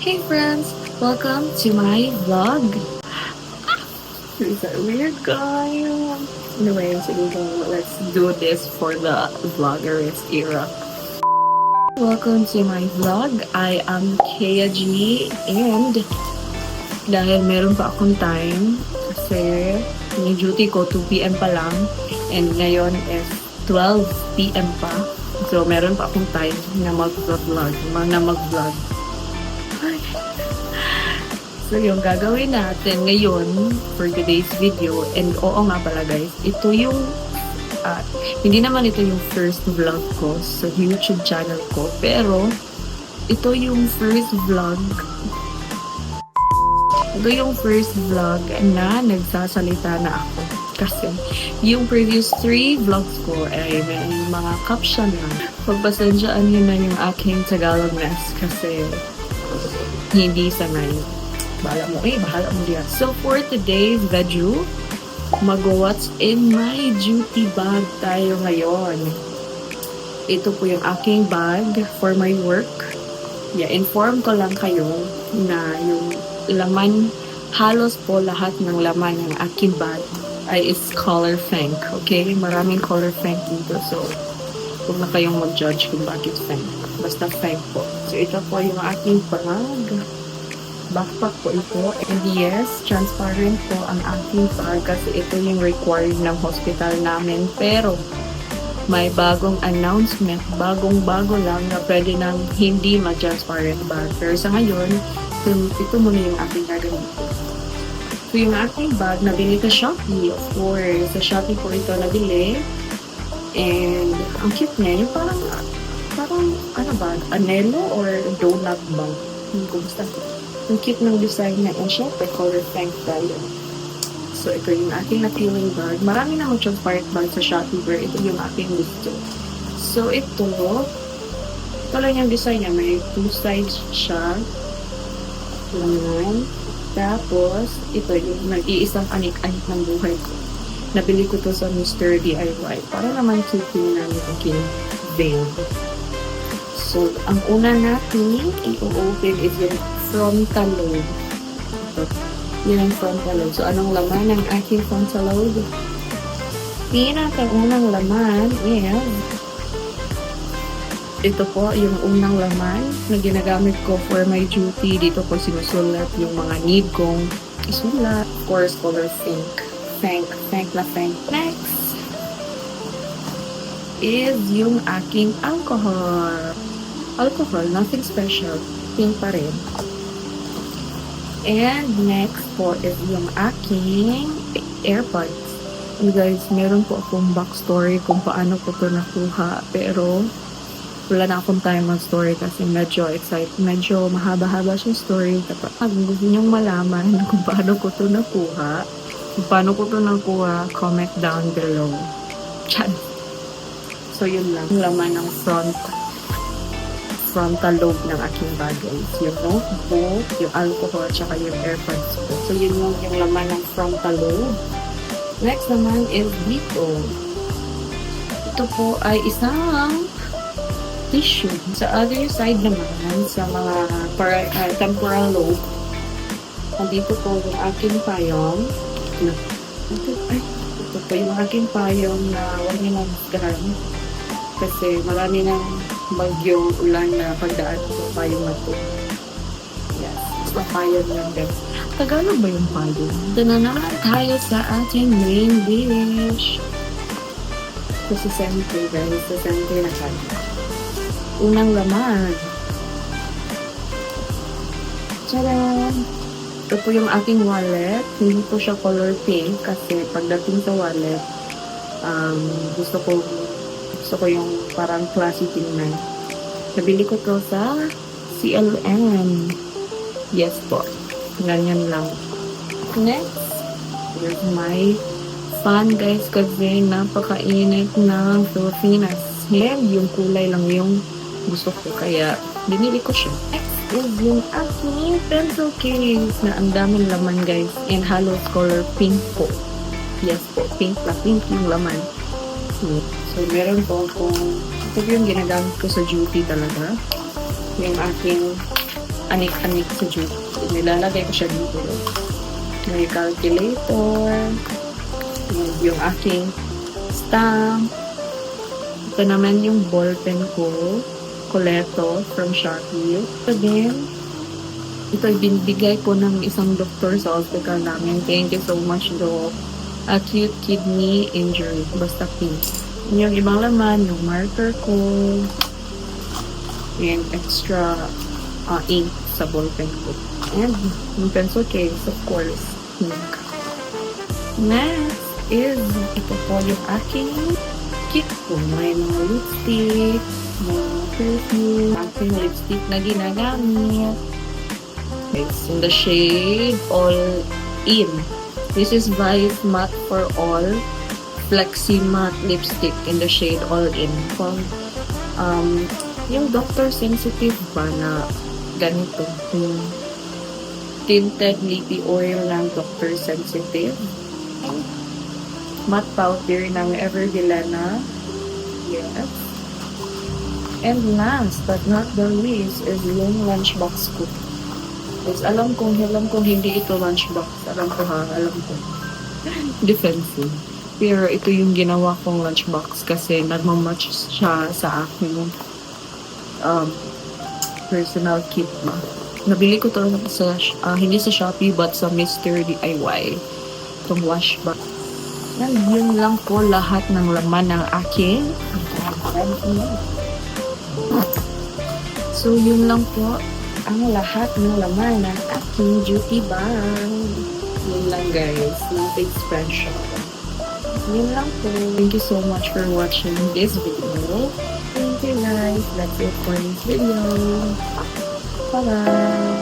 Hey friends! Welcome to my vlog! Is that weird guy? Anyway, sige, let's do this for the vloggerist era. Welcome to my vlog. I am Kea G and dahil meron pa akong time kasi yung duty ko 2 p.m. pa lang and ngayon is 12 p.m. pa. So meron pa akong time na mag-vlog. So yung gagawin natin ngayon for today's video, and oo nga pala guys, ito yung hindi naman ito yung first vlog ko sa YouTube channel ko, pero ito yung first vlog na nagsasalita na ako. Kasi yung previous 3 vlogs ko ay may mga caption lang. Pagpasensyaan nyo na yung aking Tagalognes kasi hindi sanay. Bahala mo diyan. So for today's video, mag-what's in my duty bag tayo ngayon. Ito po yung aking bag for my work. Yeah, inform ko lang kayo na yung laman, halos po lahat ng laman ng aking bag ay is color Fenk. Okay? Maraming color Fenk dito. So, huwag na kayong mag-judge kung bakit Fenk. Basta Fenk po. So, ito po yung aking bag. Backpack po ito. And yes, transparent po ang aking bag kasi ito yung required ng hospital namin. Pero, may bagong announcement, bagong-bago lang na pwede nang hindi ma-transparent bag. Pero sa ngayon, ito muna yung aking gagamitin. So, yung aking bag, nabili sa Shopee, of course. Sa Shopee po ito nabili. And, ang cute niya, yung parang, ano ba, anelo or donut bag. Kumusta? Ang cute ng design na and syempre color Fenk tayo. So, ito yung aking na-feeling bag. Marami namang transparent bag sa Shopee pero ito yung aking gusto. So, ito lang yung design niya. May 2 sides siya. Ganyan. Tapos, ito yung nag-iisang anik-anik ng buhay ko. Nabili ko to sa Mr. DIY. Para naman cute yung aking veil. So, ang una natin i-open is yung frontal lobe. Yan ang frontal lobe. So, anong laman ng aking frontal lobe? Pinaka-unang laman is ito po, yung unang laman na ginagamit ko for my duty. Dito ko sinusulat yung mga need kong isulat. Of course, color Fenk. Fenk. Next is yung aking alcohol. Nothing special. Pink pa rin. And next po is yung aking AirPods. And guys, meron po akong backstory kung paano ko to nakuha. Pero, wala na akong time mag-story kasi medyo mahaba-haba siya story. Kapag gusto nyong malaman kung paano ko to nakuha, comment down below. Chan. So, yun lang. Laman ng frontal lobe ng aking baggage. Yung notebook, yung alcohol, tsaka yung AirPods ko. So, yun yung laman ng frontal lobe. Next naman is dito. Ito po ay isang tissue. Sa other side naman, sa mga temporal lobe, nandito po yung aking payong. Ito po yung aking payong na huwag niyo nang masgaran. Kasi marami ng bagyong ulan na pagdaan ko payong na po. Yes, basta payong lang din. Tagalog ba yung payong? Ito na naman tayo sa ating main dish. Sa center, guys. Sa center na tayo. Unang laman. Tcharam! Ito po yung aking wallet. Hindi po siya color pink kasi pagdating sa wallet, gusto ko yung parang classy tingnan. Nabili ko to sa CLM. Yes po. Ganyan lang. Next, here's my fan guys kasi napakainit ng Pilipinas. And yung kulay lang yung gusto ko kaya binili ko siya. Next is yung aking pencil case na ang daming laman guys and halos color pink po. Yes po, pink yung laman. So meron po akong ito yung ginagamit ko sa duty talaga. Yung aking anik-anik sa duty. Nilalagay ko siya dito. May calculator. Yung aking stamp. Ito naman yung ballpen ko. Coleto from Shopee. Ito din. Ito binibigay ko ng isang doktor sa hospital namin. Thank you so much, Doc. Acute kidney injury. Basta pink. Yung ibang laman, yung marker ko. And extra ink sa ballpen ko. And yung pencil case, of course. Pink. Next is, ito po yung aking kit ko. May mga lipstick, mga perfume, aking lipstick na ginagamit. It's in the shade All In. This is Vice Matte for All Flexi Matte Lipstick in the shade All In. Kung yung doctor sensitive ba na ganito, yung tinted lippy oil ng doctor sensitive, matte powder ng Evervilena, yes. And last but not the least is yung lunchbox ko. Yes, alam kong hindi ito lunchbox. Alam ko. Defensive. Pero ito yung ginawa kong lunchbox kasi nagmamatch siya sa aking personal kit ba. Nabili ko to sa, hindi sa Shopee but sa Mr. DIY. Itong wash bag. Yun lang po lahat ng laman ng aking. So, yun lang po ang lahat ng laman ng aking duty bag. Yun lang guys. Nothing special. Yun lang po. Thank you so much for watching this video. Thank you guys. That's it for this video. Bye-bye.